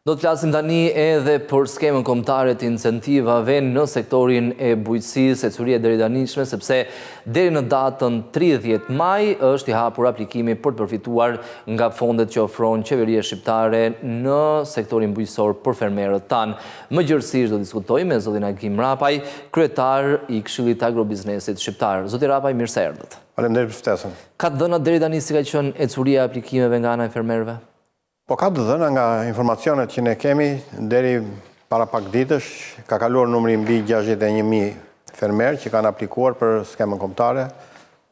Do të flasim tani edhe për skemën kombëtare të incentivave në sektorin e bujqësisë, ecurie deri tanishme, sepse deri në datën 30 maj është i hapur aplikimi për të përfituar nga fondet që ofron qeveria shqiptare në sektorin bujqësor për fermerët tanë. Më gjërësisht do diskutojmë me zotin Agim Rapaj, kryetar i Këshillit Agrobiznesit shqiptar. Zoti Rapaj, mirë se erdhët. Faleminderit për ftesën. Ka të dhëna deri tani si ka qenë ecuria e aplikimeve nga ana e fermerëve? Po ka të dhëna nga informacionet që ne kemi, deri para pak ditësh, ka kaluar numri mbi 61.000 fermerë që kanë aplikuar për skemën kombëtare,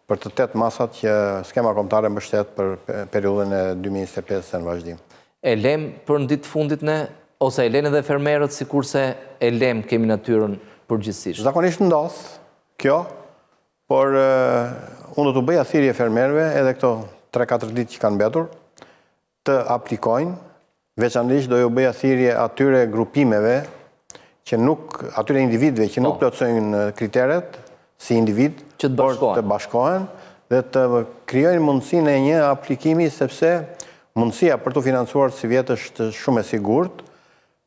për të 8 masat që skema kombëtare mbështet për periudhën e 2025 në vazhdim. E lem për në ditë fundit ne, ose e len edhe fermerët si kurse e lem kemi natyrën përgjithsisht? Zakonisht ndodh kjo, por unë do të bëja thirrje fermerëve edhe këto 3-4 ditë që kanë mbetur, të aplikojnë, veçanërisht do ju bëja thirrje atyre grupimeve, atyre individëve që nuk plotësojnë kriteret si individ, por të bashkohen dhe të krijojnë mundësinë e një aplikimi, sepse mundësia për të financuar si vjetë është shumë e sigurt,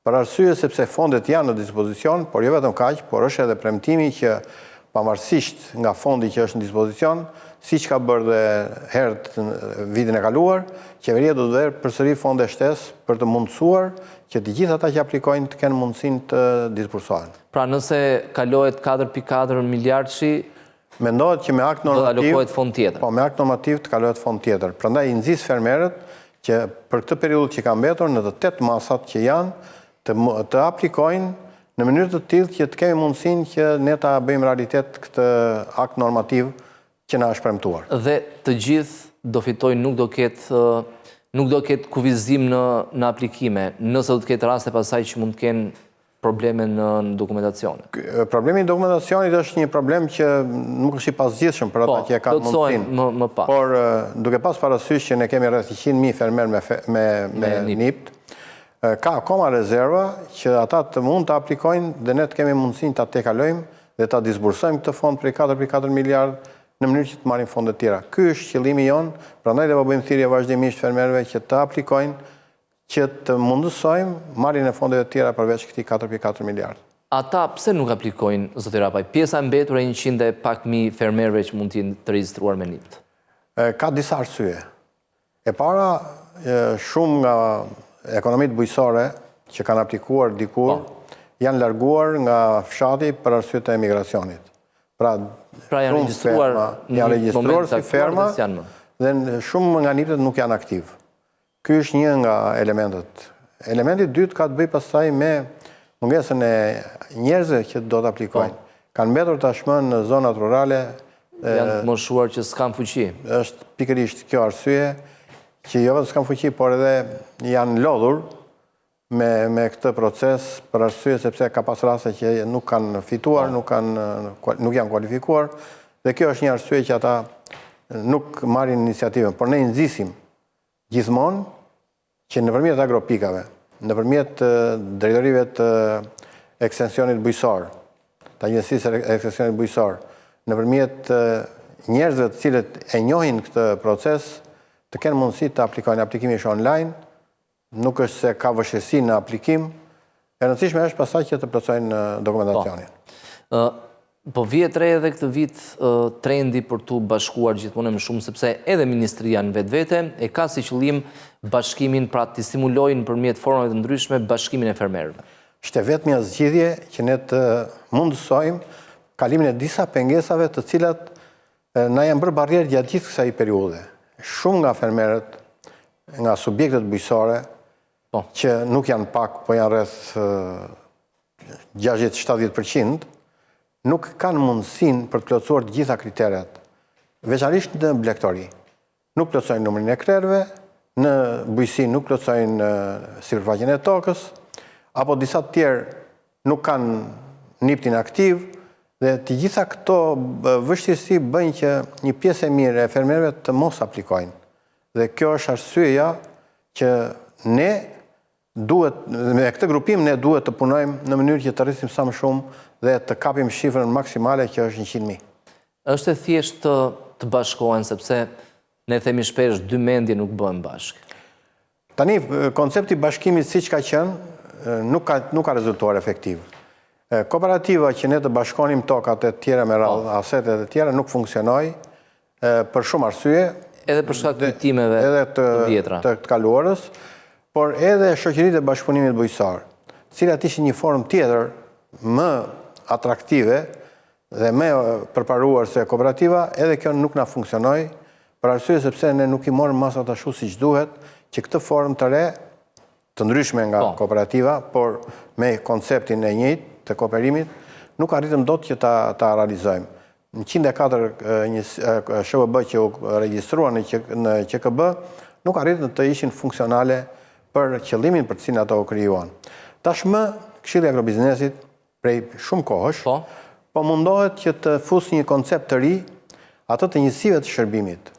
për arsye sepse fondet janë në dispozicion, por jo vetëm kaq, por është edhe premtimi që pavarësisht nga fondi që është në dispozicion, si që ka bërë dhe herët vitin e kaluar, qeveria do të verë përsëri fonde shtesë për të mundësuar që të gjithë ata që aplikojnë të kenë mundësin të disbursohen. Pra nëse kalohet 4.4 miliardëshi, mendohet që me akt normativ, do të alokohet fond tjetër. Po, me akt normativ të kalohet fond tjetër. Prandaj i nxis fermerët që për këtë periudhë që ka mbetur në të 8 masat që janë të aplikojnë në mënyrë të tillë që të kemi mundësinë që ne ta bëjmë realitet këtë akt normativ që na është premtuar. Dhe të gjithë do fitojnë, nuk do ketë kufizim në aplikime, nëse do të ketë raste pasaj që mund të kenë probleme në dokumentacione. Problemi i dokumentacionit është një problem që nuk është i pasgjithshëm për ata që e kanë mundësinë. Më pas. Por duke pas parasysh që ne kemi rreth 100.000 fermerë me NIPT, ka akoma rezerva që ata të mund të aplikojnë dhe ne të kemi mundësinë ta tejkalojmë dhe ta disbursojmë këtë fond prej 4.4 miliardë në mënyrë që të marrin fondet tjera. Ky është qëllimi jon, prandaj do bëjmë thirrje vazhdimisht fermerëve që të aplikojnë, që të mundësojmë marrjen e fondeve tjera përveç këtij 4.4 miliardë. Ata pse nuk aplikojnë, zoti Rapaj? Pjesa e mbetur e 100 e pak mijë fermerëve që mund të jenë të regjistruar me NIPT. Ka disa arsye. E para, shumë nga ekonomitë bujqësore që kanë aplikuar dikur janë larguar nga fshati për arsye të emigracionit. Pra janë regjistruar si ferma dhe shumë nga NIPT-et nuk janë aktiv. Ky është një nga elementet. Elementi i dytë ka të bëjë pastaj me mungesën e njerëzve që do të aplikojnë. Kanë mbetur tashmë në zonat rurale. Janë të moshuar që s'kan fuqi. Është pikërisht kjo arsye që jo vetëm s'kan fuqi, por edhe janë lodhur me këtë proces për arsye sepse ka pas raste që nuk kanë fituar, nuk janë kualifikuar, dhe kjo është një arsye që ata nuk marrin iniciativën, por ne nxisim gjithmonë që nëpërmjet agropikave, nëpërmjet drejtorive të ekstensionit bujqësor, të agjencisë e ekstensionit bujqësor, nëpërmjet njerëzve të cilët e njohin këtë proces, të kenë mundësi të aplikojnë. Aplikimi është online, nuk është se ka vështirësi në aplikim, e rëndësishme është pastaj që të plotësojnë dokumentacionin. Po vjet re edhe këtë vit trendi për të bashkuar gjithmonë më shumë, sepse edhe ministria në vetvete e ka si qëllim bashkimin, pra të stimulojnë nëpërmjet formave të ndryshme bashkimin e fermerëve. Është vetëm një zgjidhje që ne të mundësojmë kalimin e disa pengesave të cilat na janë bërë barrierë gjatë gjithë kësaj periudhe. Shumë nga fermerët, nga subjektet bujqësore, që nuk janë pak, po janë rreth 60-70%, nuk kanë mundësinë për të plotësuar të gjitha kriteret, veçanërisht në blegtori. Nuk plotësojnë numrin e krerëve, në bujqësi nuk plotësojnë sipërfaqen e tokës, apo disa të tjerë nuk kanë NIPT-in aktiv, dhe të gjitha këto vështirësi bëjnë që një pjesë e mirë e fermerëve të mos aplikojnë. Dhe kjo është arsyeja që ne duhet, me këtë grupim ne duhet të punojmë në mënyrë që të rrisim sa më shumë dhe të kapim shifrën maksimale që është 100.000. Është e thjesht të bashkohen, sepse ne themi shpesh dy mendje nuk bëhen bashkë. Tani, koncepti bashkimit si që ka qenë, nuk ka rezultuar efektiv. Kooperativa që ne të bashkonim tokat e tjera me radhë, asetet e tjera, nuk funksionoj për shumë arsye. Edhe për shkak të kujtimeve të vjetra. Të kaluarës, por edhe shoqëritë e bashkëpunimit bujqësar, cilat ishin një formë tjetër më atraktive dhe më përparuar se kooperativa, edhe kjo nuk na funksionoi, për arsye sepse ne nuk i morëm masat ashtu siç duhet, që këtë formë të re, të ndryshme nga kooperativa, por me konceptin e njëjtë të kooperimit, nuk arritëm dot që ta realizojmë. Në 104 SHVB që u regjistruan në QKB, nuk arritën të ishin funksionale për qëllimin për të cilin ato u krijuan. Tashmë, Këshilli i Agrobiznesit, prej shumë kohësh, po mundohet që të fusë një koncept të ri atë të njësive të shërbimit,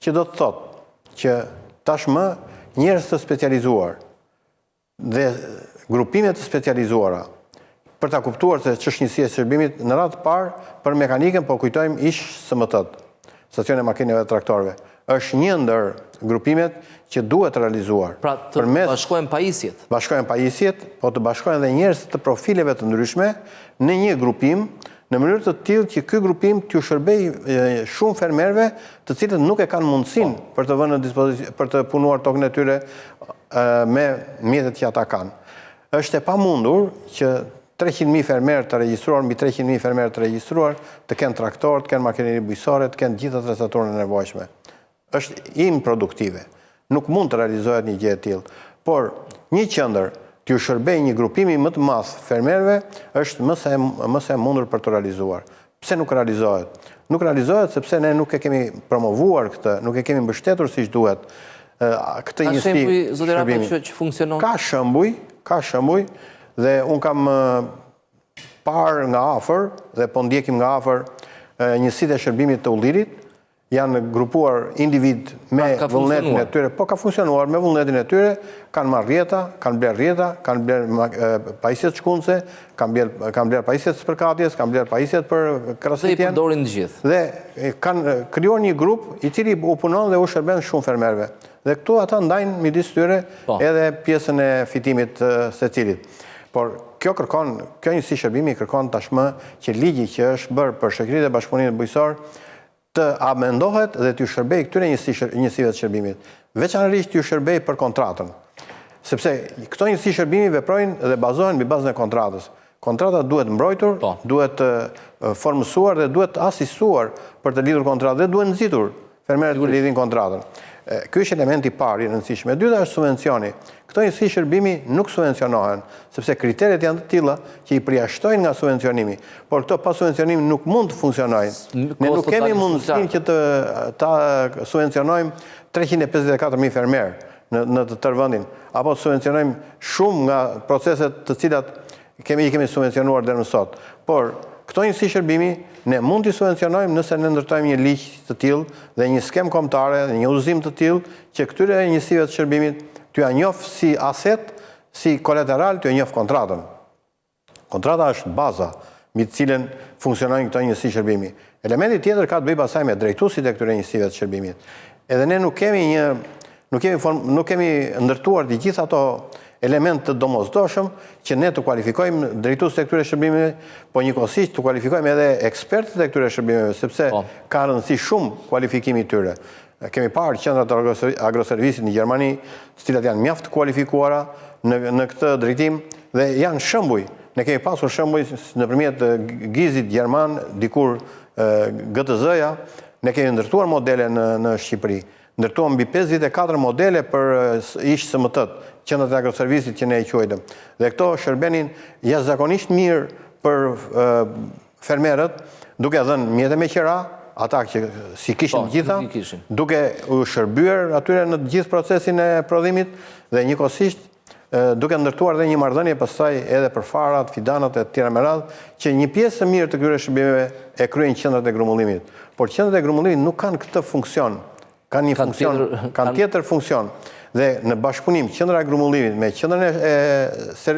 që do të thotë që tashmë njerëz të specializuar dhe grupimet të specializuara për ta kuptuar se ç'është njësia e shërbimit në radhë të parë për mekanikën, po kujtojmë ish SMT-t, stacione makinave dhe traktorëve. Është një ndër grupimet që duhet realizuar. Pra të bashkojnë pajisjet. Bashkojnë pajisjet, po të bashkojnë dhe njerëz të profileve të ndryshme në një grupim, në mënyrë të tillë që ky grupim t'ju shërbejë shumë fermerëve, të cilët nuk e kanë mundësinë për të vënë në dispozicion për të punuar tokën e tyre me mjetet që ata kanë. Është e pamundur që 300.000 fermerë të regjistruar, mbi 300.000 fermerë të regjistruar, të kenë traktor, të kenë makineri bujqësore, të kenë gjithë atrezatorët e nevojshme. Është improduktive. Nuk mund të realizohet një gjë e tillë. Por një qendër t'ju shërbej një grupimi më të madh fermerëve është më se mundur për të realizuar. Pse nuk realizohet? Nuk realizohet sepse ne nuk e kemi promovuar këtë, nuk e kemi mbështetur siç duhet. Këtë njësi shërbimi. Ka shembuj zoti Rapo që funksionon? Ka shembuj dhe un kam parë nga afër dhe po ndjekim nga afër njësitë e shërbimit të Ullirit. Janë grupuar individ me vullnetin e tyre, po ka funksionuar me vullnetin e tyre, kanë marrë rjeta, kanë bler rjeta, kanë bler pajisjet shkunce, kanë bler pajisjet spërkatjes, kanë bler pajisjet për krasitjen. Dhe i përdorin të gjithë. Dhe kanë krijuar një grup i cili u punon dhe u shërben shumë fermerëve. Dhe këtu ata ndajnë midis tyre edhe pjesën e fitimit secilit. Por kjo njësi shërbimi kërkon tashmë që ligji që është bërë për shoqëritë e bashkëpunimit bujqësor të amendohet dhe t'ju shërbej këtyre njësive të shërbimit. Veçanërisht t'ju shërbej për kontratën. Sepse këto njësi shërbimi veprojnë dhe bazohen mbi bazën e kontratës. Kontrata duhet mbrojtur, duhet formësuar dhe duhet asistuar për të lidhur kontratë dhe duhet nxitur fermerët të lidhin kontratën. Ky është elementi i parë i rëndësishëm. E dyta është subvencioni. Këto njësi shërbimi nuk subvencionohen, sepse kriteret janë të tilla që i përjashtojnë nga subvencionimi. Por këto pa subvencionim nuk mund të funksionojnë. Ne nuk kemi mundësinë që ta subvencionojmë 354.000 fermerë në të tërë vendin, apo të subvencionojmë shumë nga proceset të cilat i kemi subvencionuar deri më sot. Por këto njësi shërbimi ne mund t'i subvencionojmë nëse ne ndërtojmë një ligj të tillë dhe një skem kombëtare dhe një udhëzim të tillë që këtyre njësive të shërbimit t'ja njoh si aset, si kolateral, t'ja njoh kontratën. Kontrata është baza mbi të cilën funksionojnë këto njësi shërbimi. Elementi tjetër ka të bëjë pasaj me drejtuesit e këtyre njësive të shërbimit. Edhe ne nuk kemi ndërtuar të gjithë ato element të domosdoshëm që ne të kualifikojmë drejtuesit e këtyre shërbimeve, po njëkohësisht të kualifikojmë edhe ekspertët e këtyre shërbimeve, sepse ka rëndësi shumë kualifikimi i tyre. Kemi parë qendrat e agroservisit në Gjermani, të cilat janë mjaft kualifikuara në këtë drejtim dhe janë shembuj. Ne kemi pasur shembuj nëpërmjet GIZ-it gjerman, dikur GTZ-ja, ne kemi ndërtuar modele në Shqipëri. Ndërtuam mbi 54 modele për ish SMT-t, qendrat e agroservisit që ne i quajtëm. Dhe këto shërbenin jashtëzakonisht mirë për fermerët, duke dhënë mjete me qira, ata që si kishin gjitha, duke u shërbyer atyre në gjithë procesin e prodhimit dhe njëkohësisht duke ndërtuar dhe një marrëdhënie pastaj edhe për farat, fidanat e tjera me radhë, që një pjesë e mirë të këtyre shërbimeve e kryejnë qendrat e grumullimit. Por qendrat e grumullimit nuk kanë këtë funksion, kanë një funksion, kanë tjetër funksion. Dhe në bashkëpunim qendra e grumullimit me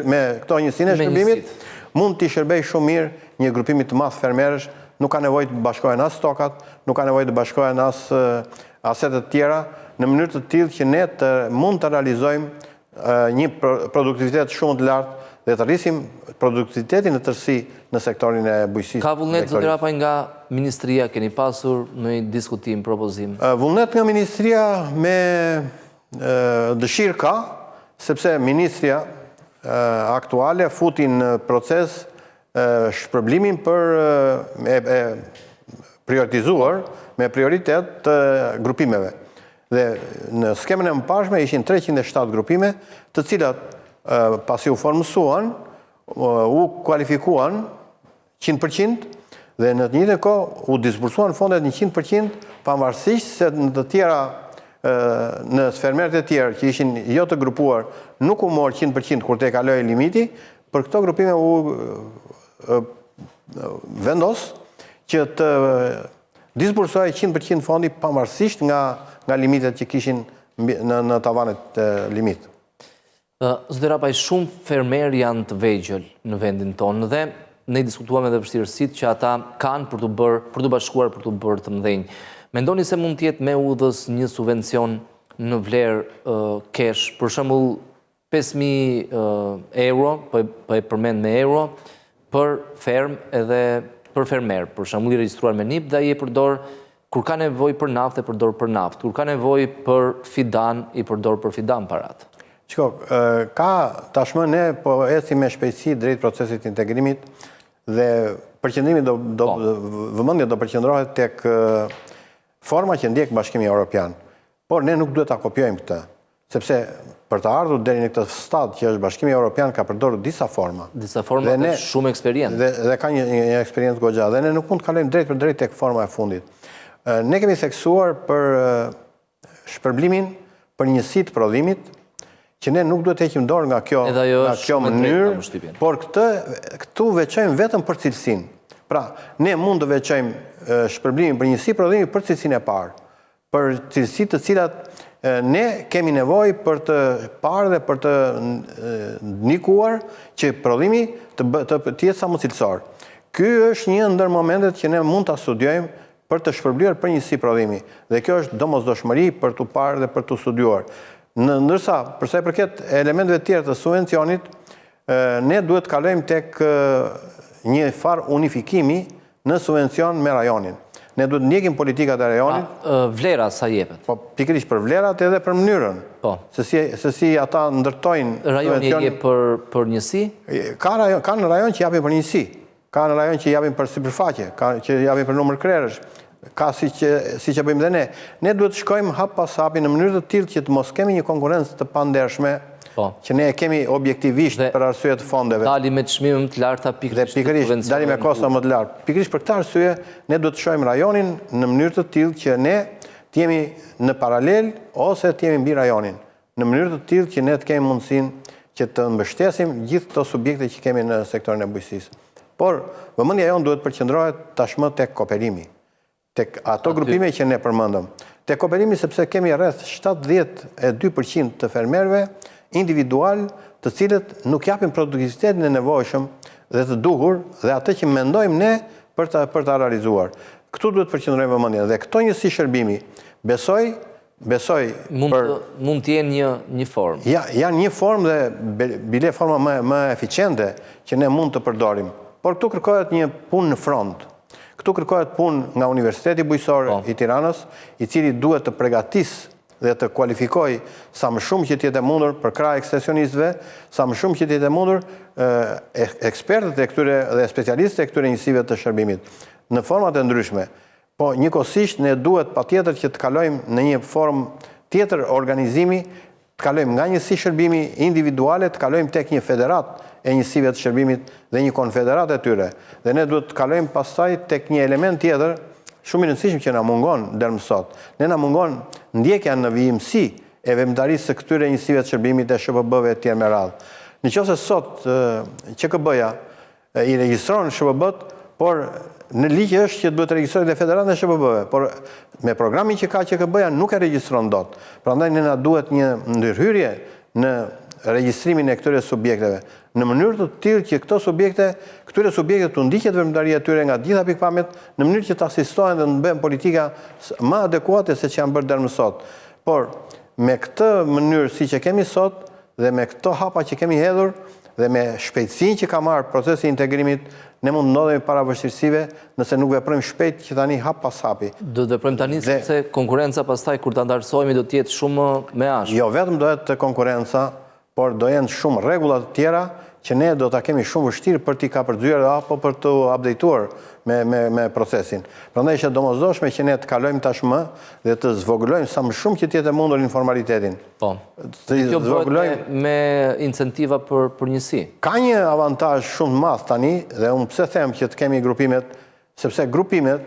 me këto njësinë e shërbimit mund t'i shërbej shumë mirë një grupimi të madh fermerësh. Nuk ka nevojë të bashkohen as stokat, nuk ka nevojë të bashkohen as asetet tjera, në mënyrë të tillë që ne mund të realizojmë një produktivitet shumë të lartë dhe të rrisim produktivitetin në tërësi në sektorin e bujqësisë. Ka vullnet, zoti Rapaj, nga Ministria, keni pasur në diskutim, propozim? Vullnet nga Ministria me dëshirë ka, sepse Ministria aktuale futi në proces shpërblimin për prioritizuar me prioritet të grupimeve. Dhe në skemën e mëparshme ishin 307 grupime, të cilat pasi u formësuan, u kualifikuan 100%, dhe në të njëjtën kohë u disbursuan fondet 100%, pavarësisht se në të tjera, në fermerët e tjerë që ishin jo të grupuar, nuk u morë 100% kur te kaloi limiti, për këto grupime u vendos që të disbursoj 100% fondi pavarësisht nga limitet që kishin në tavanet limit. Zoti Rapaj, shumë fermer janë të vegjël në vendin tonë dhe ne diskutuam edhe vështirësitë që ata kanë për të bashkuar për të bërë të mëdhenj. Mendoni se mund të jetë me udhës një subvencion në vlerë cash, për shembull 5.000 euro, po e përmend me euro, për ferm edhe për fermer, për shembull i regjistruar me NIP dhe ai e përdor kur ka nevojë për naftë, e përdor për naftë, kur ka nevojë për fidan, i përdor për fidan parat. Shiko, ka tashmë ne po ecim me shpejtësi drejt procesit integrimit dhe përqendrimi vëmendja do përqendrohet tek forma që ndjek Bashkimi Evropian. Por ne nuk duhet ta kopjojmë këtë, sepse për të ardhur deri në këtë stad që është Bashkimi Evropian ka përdorur disa forma. Disa forma me shumë eksperiencë. Dhe ka një eksperiencë goxha dhe ne nuk mund të kalojmë drejt për drejt tek forma e fundit. Ne kemi theksuar për shpërblimin për njësitë prodhimit, që ne nuk duhet të heqim dorë nga kjo mënyrë, por këtu veçojmë vetëm për cilësinë. Pra, ne mund të veçojmë shpërblimin për njësi prodhimi për cilësinë e parë, për cilësitë të cilat ne kemi nevojë për të parë dhe për të ndikuar që prodhimi të jetë sa më cilësor. Ky është një ndër momentet që ne mund ta studiojmë për të shpërblyer për njësi prodhimi, dhe kjo është domosdoshmëri për të parë dhe për të studiuar. Ndërsa, përsa i përket elementeve tjerë të subvencionit, ne duhet të kalojmë tek një farë unifikimi në subvencion me rajonin. Ne duhet ndjekim politikat e rajonit. Vlera sa jepet? Po, pikërisht për vlerat edhe për mënyrën. Se si ata ndërtojnë... Rajoni e jep për njësi? Ka në rajon që japin për njësi. Ka në rajon që japin për sipërfaqe, që japin për numër krerësh. Ka si që bëjmë dhe ne. Ne duhet të shkojmë hap pas hapi në mënyrë të tillë që të mos kemi një konkurrencë të pandershme, që ne kemi objektivisht për arsye të fondeve. Dali me çmime më të larta pikërisht, dali me kosta më të larta. Pikërisht për këtë arsye, ne duhet të shohim rajonin në mënyrë të tillë që ne të jemi në paralel ose të jemi mbi rajonin, në mënyrë të tillë që ne të kemi mundësinë që të mbështesim gjithë këto subjekte që kemi në sektorin e bujqësisë. Por vëmendja jonë duhet përqendrohet tashmë tek kooperimi, tek ato grupime që ne përmendëm. Tek kooperimi sepse kemi rreth 72% të fermerëve individual, të cilët nuk japin produktivitetin e nevojshëm dhe të duhur dhe atë që mendojmë ne për ta realizuar. Këtu duhet përqendrojmë vëmendjen dhe këto njësi shërbimi, besoj mund të jenë një formë. Janë një formë dhe bile forma më eficiente që ne mund të përdorim. Por këtu kërkohet një punë në front. Këtu kërkohet punë nga Universiteti Bujqësor i Tiranës, i cili duhet të përgatisë dhe të kualifikoj sa më shumë që t'jetë e mundur për krah ekstensionistëve, sa më shumë që t'jetë e mundur ekspertët e këtyre dhe specialistët e këtyre njësive të shërbimit në format e ndryshme. Po njëkohësisht ne duhet patjetër që të kalojmë në një formë tjetër organizimi, të kalojmë nga njësi shërbimi individuale, të kalojmë tek një federat e njësive të shërbimit dhe një konfederat e tyre. Dhe ne duhet të kalojmë pastaj tek një element tjetër shumë i rëndësishëm që na mungon deri më sot. Ne na mungon ndjekja në vijimësi e veprimtarisë së këtyre njësive të shërbimit e SHPB-ve të tjerë me radhë. Nëse sot QKB-ja i regjistron SHPB-t, por në ligj është që duhet të regjistrojë dhe Federata e SHPB-ve, por me programin që ka QKB-ja nuk e regjistron dot. Prandaj ne na duhet një ndërhyrje në regjistrimin e këtyre subjekteve, në mënyrë të tillë që këtyre subjekte të ndiqet veprimtaria e tyre nga gjitha pikpamjet, në mënyrë që të asistohen dhe të bëhen politika më adekuate se që janë bërë deri më sot. Por me këtë mënyrë si që kemi sot dhe me këto hapa që kemi hedhur dhe me shpejtësinë që ka marrë procesi i integrimit, ne mund ndodhemi para vështirësive nëse nuk veprojmë shpejt që tani hap pas hapi. Do të veprojmë tani sepse konkurenca pastaj kur ta ndarësojmë do të jetë shumë me ashtë. Jo, vetëm do jetë konkurenca, por do jenë shumë rregulla të tjera që ne do ta kemi shumë vështirë për t'i kapërcyer apo për të updateuar me procesin. Prandaj është domosdoshme që ne të kalojmë tashmë dhe të zvogëlojmë sa më shumë që të jetë mundur informalitetin. Po. Kjo bëhet me incentiva për njësi. Ka një avantazh shumë të madh tani dhe unë pse them që të kemi grupimet, sepse grupimet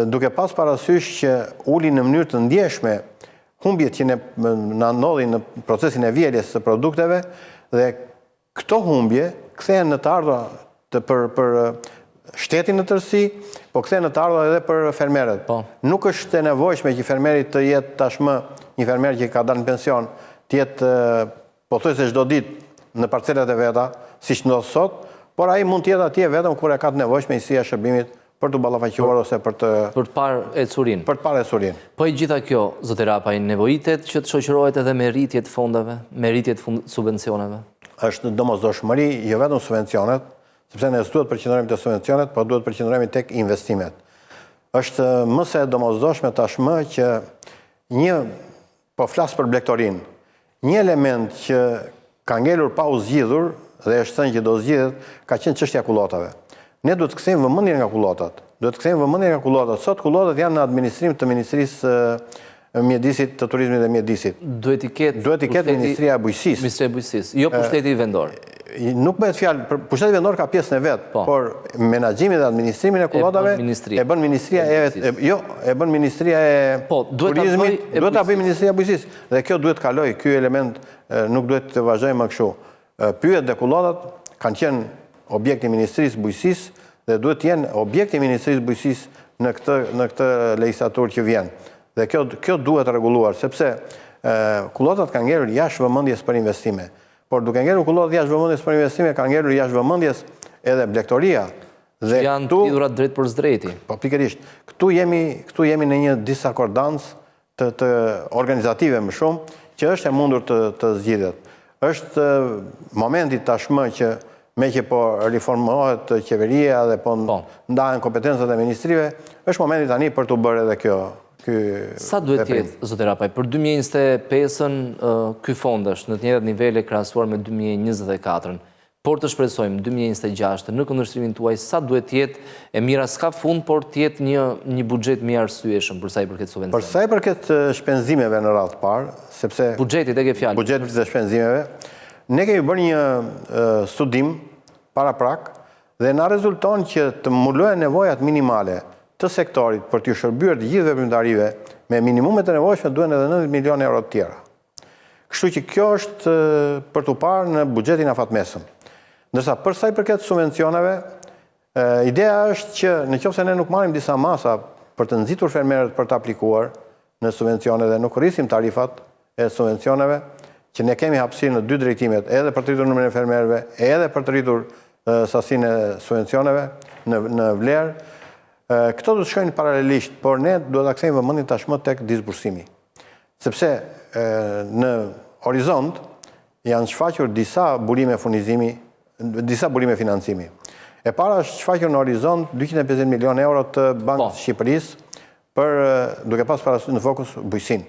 duke pas parasysh që ulin në mënyrë të ndjeshme humbjet që na ndodhin në procesin e vjeljes së produkteve dhe këto humbje kthehen në të ardhra për shtetin në tërësi, po kthehen në të ardhra edhe për fermerët. Nuk është e nevojshme që fermeri të jetë tashmë një fermer që ka dalë në pension, të jetë pothuajse çdo ditë në parcelat e veta, siç ndodh sot, por ai mund të jetë atje vetëm kur e ka të nevojshme njësia e shërbimit për të ballafaquar ose për të parë ecurin. Për të parë ecurin. Po i gjitha kjo, zotë Rapaj, nevojitet që të shoqërohet edhe me rritje të fondeve, me rritje të subvencioneve? Është domosdoshmëri, jo vetëm subvencionet, sepse ne s'duhet përqendrohemi te subvencionet, por duhet përqendrohemi tek investimet. Është më se domosdoshme tashmë që po flas për blegtorin, një element që ka ngelur pa u zgjidhur dhe është thënë që do zgjidhet, ka qenë çështja e kullotave. Ne duhet të kthejmë vëmendjen nga kullotat. Sot kullotat janë në administrim të Ministrisë Mjedisit, të Turizmit dhe Mjedisit. Duhet i ketë Ministria e Bujqësisë. Ministria e Bujqësisë, jo pushteti vendor. Nuk bëhet fjalë, pushteti vendor ka pjesën e vet, por menaxhimin dhe administrimin e kullotave e bën Ministria e Turizmit, duhet ta bëjë Ministria e Bujqësisë. Dhe kjo duhet kaloj, ky element nuk duhet të vazhdojë më kështu. Pyet dhe kullotat kanë qenë objekti Ministrisë Bujqësisë dhe duhet të jenë objekti Ministrisë Bujqësisë në këtë legjislaturë që vjen. Dhe kjo duhet rregulluar, sepse kullotat kanë ngelur jashtë vëmendjes për investime. Por duke ngelur kullotat jashtë vëmendjes për investime, kanë ngelur jashtë vëmendjes edhe blegtoria. Dhe janë të lidhura drejt për drejti. Po pikërisht. Këtu jemi në një disakordancë të organizative më shumë, që është e mundur të zgjidhet. Është momenti tashmë që me që po riformohet qeveria dhe po ndahen kompetencat e ministrive, është momenti tani për të bërë edhe kjo. Sa duhet jetë, zotë Rapaj, për 2025-ën ky fond është në të njëjtat nivele krahasuar me 2024-ën, por të shpresojmë 2026 në kundërshtrimin tuaj, sa duhet jetë e mira s'ka fund, por të jetë një buxhet më i arsyeshëm për sa i përket subvencioneve? Për sa i përket shpenzimeve në radhë të parë, sepse buxhetit e ke fjalë. Buxhetit dhe shpenzimeve, ne kemi bërë një studim paraprak dhe na rezulton që të mbulojnë nevojat minimale të sektorit për të shërbyer të gjithë veprimtarive me minimumet e nevojshme duhen edhe 90 milionë euro të tjera. Kështu që kjo është për të parë në buxhetin afatmesëm. Ndërsa për sa i përket subvencioneve, ideja është që nëse ne nuk marrim disa masa për të nxitur fermerët për të aplikuar në subvencione dhe nuk rrisim tarifat e subvencioneve, që ne kemi hapësirë në dy drejtimet, edhe për të rritur numrin e fermerëve, edhe për të rritur sasinë e subvencioneve në vlerë. Këto do të shkojnë paralelisht, por ne duhet ta kthejmë vëmendjen tashmë tek disbursimi. Sepse në horizont janë shfaqur disa burime furnizimi, disa burime financimi. E para është shfaqur në horizont 250 milionë euro të Bankës së Shqipërisë për duke pas parasysh në fokus bujqësinë.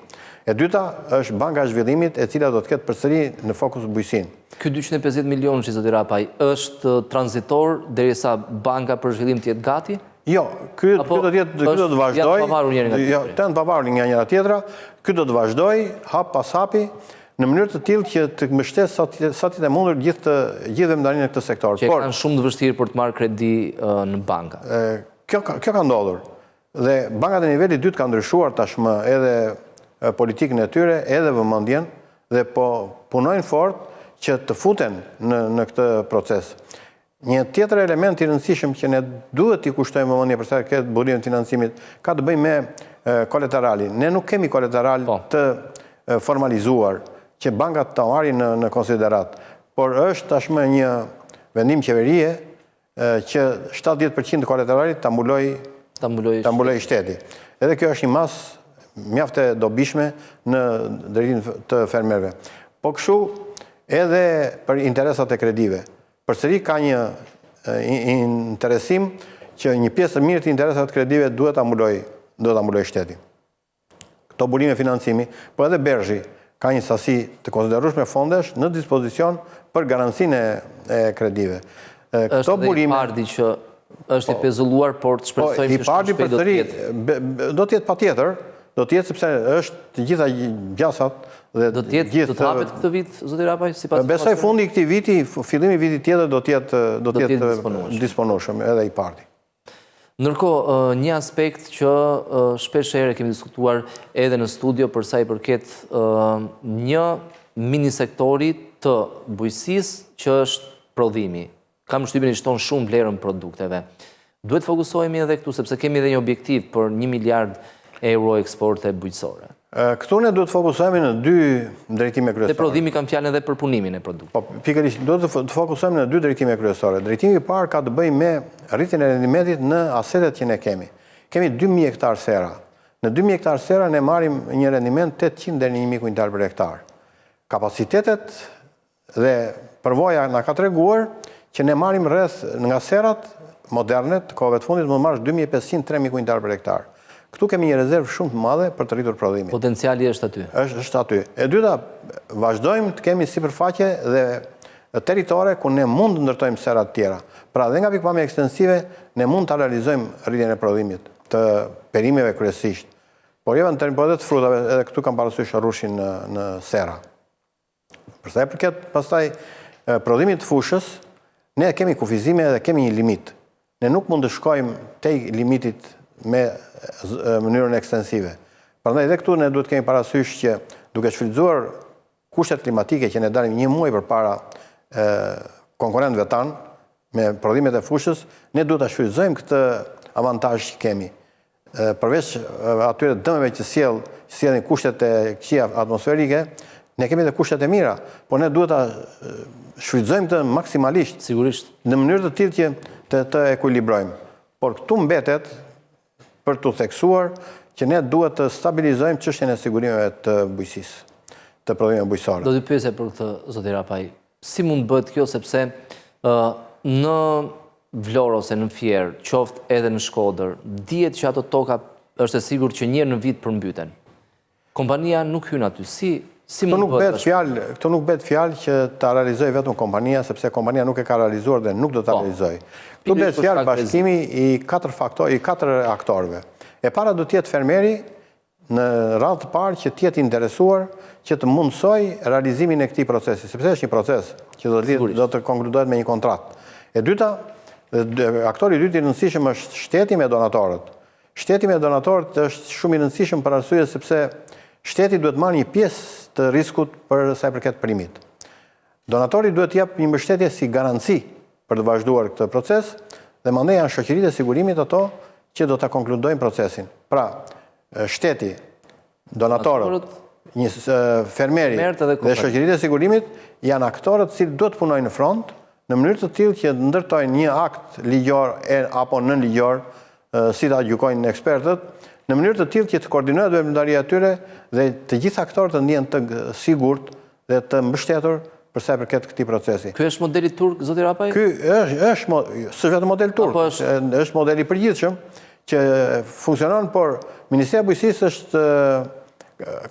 E dyta është Banka e Zhvillimit, e cila do të ketë përsëri në fokus bujqësinë. Ky 250 milionë, zotë Rapaj, është tranzitor derisa Banka për Zhvillim të jetë gati? Jo, ky do të vazhdoj. Jo, janë pavarur nga njëra tjetra. Ky do të vazhdoj hap pas hapi në mënyrë të tillë që të mbështet sa të jetë mundur gjithë veprimtarinë në këtë sektor. Që kanë shumë të vështirë për të marrë kredi në banka. Kjo ka ndodhur. Dhe bankat e nivelit dytë kanë ndryshuar tashmë edhe politikën e tyre, edhe vëmendjen dhe po punojnë fort që të futen në këtë proces. Një tjetër element i rëndësishëm që ne duhet t'i kushtojmë vëmendje për sa i përket burimin e financimit ka të bëjë me kolateralin. Ne nuk kemi kolateral të formalizuar që bankat ta marrin në konsiderat, por është tashmë një vendim qeverie që 70% të kolateralit ta mbuloj shteti. Edhe kjo është një masë mjaft e dobishme në drejtim të fermerëve. Po kështu edhe për interesat e kredive. Përsëri ka një interesim që një pjesë mirë të interesat kredive duhet ta mbuloj shteti. Këto burime financimi, por edhe Bergji ka një sasi të konsiderueshme fondesh në dispozicion për garancinë e kredive. Është dhe i pardi që është i pezulluar, por të shpresojmë që shumë shpejt do të jetë. Do të jetë patjetër, do të jetë sepse është të gjitha gjasat dhe do të jetë hapet këtë vit, zoti Rapaj, sipas besoj fundi i këtij viti, fillimi i vitit tjetër do të jetë disponueshëm edhe i pardi. Ndërkohë, një aspekt që shpesh herë kemi diskutuar edhe në studio për sa i përket një mini sektori të bujqësisë që është prodhimi. Kam shtypjen i shton shumë vlerën produkteve. Duhet fokusohemi edhe këtu, sepse kemi edhe një objektiv për 1 miliard euro eksporte bujqësore. Këtu ne duhet fokusohemi në 2 drejtime kryesore. Dhe prodhimi kam fjalën edhe për punimin e produkteve. Po, pikërisht duhet të fokusohemi në 2 drejtime kryesore. Drejtimi i parë ka të bëjë me rritjen e rendimentit në asetet që ne kemi. Kemi 2000 hektar sera. Në 2000 hektar sera ne marrim një rendiment 800 deri në 1000 kuintal për hektar. Kapacitetet dhe përvoja na ka treguar që ne marrim rreth nga serat moderne të kohëve të fundit më marrësh 2500-3000 kuintal për hektar. Këtu kemi një rezervë shumë të madhe për të rritur prodhimin. Potenciali është aty. Është aty. E dyta, vazhdojmë të kemi sipërfaqe dhe territore ku ne mund të ndërtojmë sera të tjera. Pra dhe nga pikpamja ekstensive ne mund të realizojmë rritjen e prodhimit të perimeve kryesisht. Por edhe të frutave, edhe këtu kam parasysh rrushin në sera. Përsa e përket pastaj prodhimit të fushës, ne kemi kufizime dhe kemi një limit. Ne nuk mund të shkojmë tej limitit me mënyrën ekstensive. Prandaj edhe këtu ne duhet kemi parasysh që duke shfrytzuar kushtet klimatike që ne dalim një muaj përpara konkurrentëve tanë me prodhimet e fushës, ne duhet ta shfrytëzojmë këtë avantazh që kemi. Përveç atyre dëmeve që sjellin kushtet e këqija atmosferike, ne kemi edhe kushtet e mira, por ne duhet ta shfrytëzojmë të maksimalisht, sigurisht, në mënyrë të tillë që të ekuilibrojmë. Por këtu mbetet për të theksuar që ne duhet të stabilizojmë çështjen e sigurimeve të bujqësisë, të prodhimeve bujqësore. Do të pyesja për këtë, zoti Rapaj. Si mund bëhet kjo, sepse në Vlorë ose në Fier, qoftë edhe në Shkodër, dihet që ato toka është e sigurt që një herë në vit përmbyten. Kompania nuk hyn aty. Si mund bëhet? Këto nuk bëhet fjalë që ta realizojë vetëm kompania, sepse kompania nuk e ka realizuar dhe nuk do ta realizojë. Këtu bëhet fjalë bashkimi i 4 aktorëve. E para do të jetë fermeri në radhë të parë që të jetë interesuar që të mundsoj realizimin e këtij procesi, sepse është një proces që do të konkludohet me një kontratë. E dyta, aktori i dytë i rëndësishëm është shteti me donatorët. Shteti me donatorët është shumë i rëndësishëm për arsye sepse shteti duhet marrë një pjesë të riskut për sa i përket primit. Donatori duhet të jap një mbështetje si garanci për të vazhduar këtë proces dhe mandej janë shoqëritë e sigurimit ato që do ta konkludojnë procesin. Pra, shteti, donatorët, fermeri dhe shoqëritë e sigurimit janë aktorët që duhet të punojnë në front në mënyrë të tillë që të ndërtojnë një akt ligjor apo nën ligjor, si ta gjykojnë ekspertët, në mënyrë të tillë që të koordinohet veprimtaria e tyre dhe të gjithë aktorët të ndihen të sigurt dhe të mbështetur për sa i përket këtij procesi. Ky është modeli turk, zoti Rapaj? Ky është vetëm model turk, është modeli i përgjithshëm që funksionon, por Ministria e Bujqësisë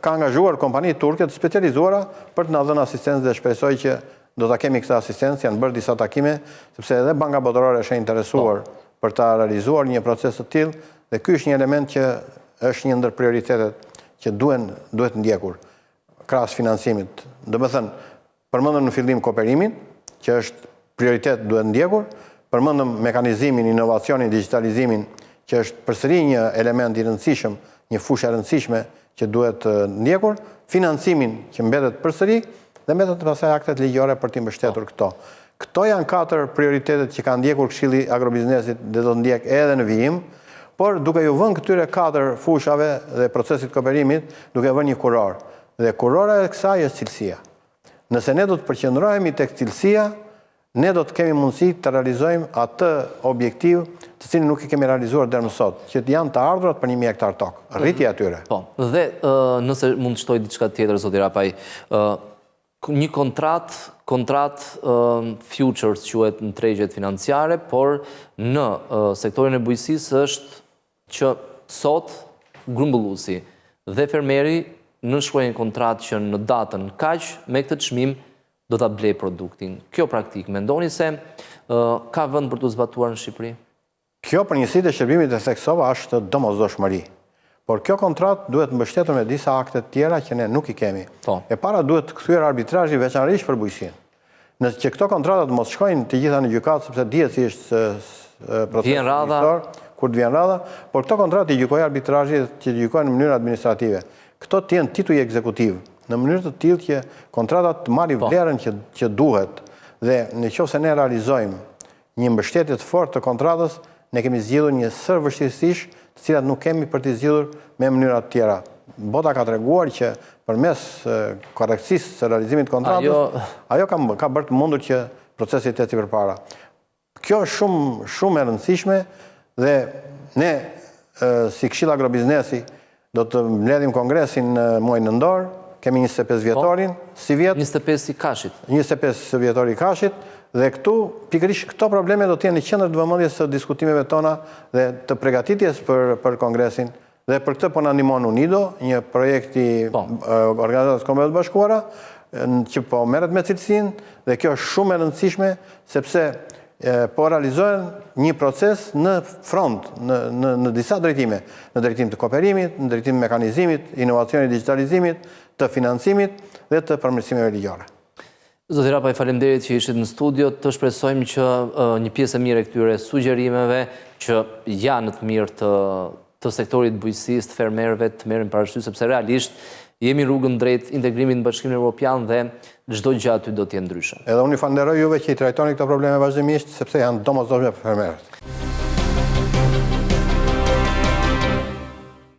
ka angazhuar kompani turke të specializuara për të na dhënë asistencë dhe shpresoj që do ta kemi këtë asistencë. Janë bërë disa takime, sepse edhe Banka Botërore është e interesuar për ta realizuar një proces të tillë dhe ky është një element që është një ndër prioritetet që duhet ndjekur krahas financimit. Domethënë, përmendëm në fillim kooperimin, që është prioritet duhet ndjekur, përmendëm mekanizmin, inovacionin, digitalizimin, që është përsëri një element i rëndësishëm, një fushë e rëndësishme që duhet ndjekur, financimin që mbetet përsëri dhe mbetet pastaj aktet ligjore për të mbështetur këto. Këto janë 4 prioritetet që ka ndjekur Këshilli i Agrobiznesit dhe do të ndjek edhe në vijim, por duke ju vënë këtyre 4 fushave dhe procesit kooperimit, duke vënë një kuror. Dhe kurora e kësaj është cilësia. Nëse ne do të përqendrohemi tek cilësia, ne do të kemi mundësi të realizojmë atë objektiv të cilin nuk i kemi realizuar deri më sot, që janë të ardhurat për 1000 hektar tokë, rritja atyre. Po, dhe nëse mund të shtoj diçka tjetër, zoti Rapaj, një kontrat futures quhet në tregjet financiare, por në sektorin e bujqësisë është që sot grumbulluesi dhe fermeri nënshkruajnë kontratë që në datën kaq me këtë çmim do ta blej produktin. Kjo praktikë mendoni se ka vend për të zbatuar në Shqipëri? Kjo për njësitë e shërbimit e theksova është domosdoshmëri. Por kjo kontratë duhet mbështetur me disa akte të tjera që ne nuk i kemi. E para duhet kthyer arbitrazhi veçanërisht për bujqësinë. Nëse që këto kontratat mos shkojnë të gjitha në gjykatë sepse dihet si është procesi shqiptar, kur të vjen radha, por këto kontratë i gjykojë arbitrazhi që gjykojnë në mënyrë administrative. Këto të jenë tituj ekzekutiv, në mënyrë të tillë që kontratat të marrin vlerën që duhet, dhe nëse ne realizojmë një mbështetje të fortë të kontratës, ne kemi zgjidhur një sër vështirësish, të cilat nuk kemi për të zgjidhur me mënyra të tjera. Bota ka treguar që përmes korrekcisë së realizimit të kontratës, ajo ka bërë të mundur që procesi të ecë përpara. Kjo është shumë e rëndësishme dhe ne si Këshill Agrobiznesi do të mbledhim kongresin në muajin nëntor, kemi 25 vjetorin, si vjet. 25 i Kashit. 25 vjetori i Kashit, dhe këtu, pikërisht këto probleme do të jenë në qendër të vëmendjes së diskutimeve tona dhe të përgatitjes për kongresin. Dhe për këtë po na ndihmon UNIDO, një projekt i Organizatës Kombeve të Bashkuara, që po merret me cilësinë, dhe kjo është shumë e rëndësishme sepse po realizohen një proces në front, në disa drejtime, në drejtim të kooperimit, në drejtim të mekanizimit, inovacionit, digitalizimit, të financimit dhe të përmirësimeve ligjore. Zoti Rapaj, faleminderit që ishit në studio. Të shpresojmë që një pjesë e mirë e këtyre sugjerimeve që janë të mirë të sektorit bujqësisë, të fermerëve, të merren parasysh, sepse realisht jemi rrugën drejt integrimit në Bashkimin Evropian dhe çdo gjë aty do të jetë ndryshe. Edhe unë ju falenderoj juve që i trajtoni këto probleme vazhdimisht, sepse janë domosdoshme për fermerët.